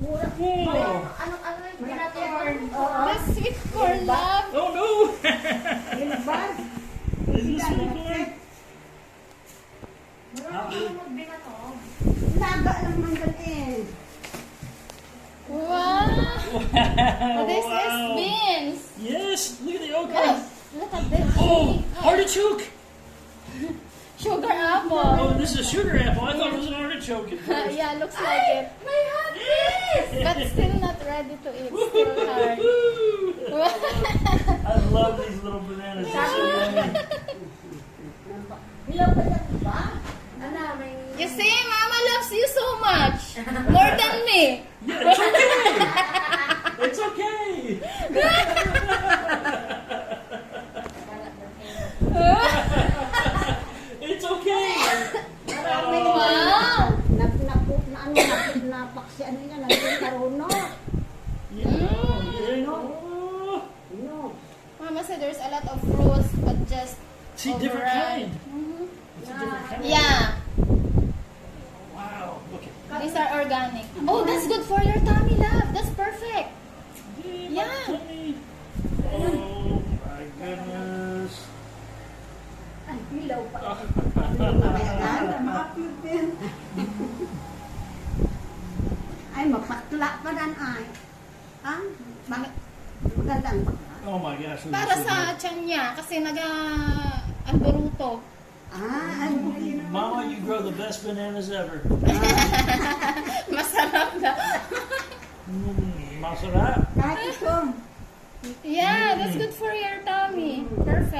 Mura. Wow. Ano yung pinatuan? The sweet corn, love. Oh no! Ilbas. Is this sweet corn? Marami yung magbinato. Laga lang man ganun. Wow. Wow! This is beans. Yes! Look at the okra! Oh, look at this. Oh! Artichoke! Sugar apple. Oh, this is a sugar apple. I thought it was an artichoke at first. Yeah, looks like it. May hot this! But still not ready to eat. Still hard. Woo-hoo-hoo. I love these little bananas. They're so yummy. Hilaw ka yan ba? Ano, may... You see, Mama loves you so much. More than me. Yeah, it's okay! It's okay! It's okay! Wow. Napaksi ano yan, nagkarono. Yeah. Oh. No. Mama said there's a lot of fruits, but just See, different overripe. kind. It's a different kind. Yeah, Wow. Look at these are organic. Oh, that's good for your tummy, love. That's perfect. my Yeah. tummy. Oh my goodness. Ay, hilaw pa. Ay, mapakla pa dan ay. Ha? Bakit? Magandang bakla. Oh my gosh. this is Para so sa tiyan niya, kasi alboruto. Ah, ay, Mama, you grow the best bananas ever. Masarap na. Masarap. kahit ito. Yeah, that's good for your tummy. Perfect.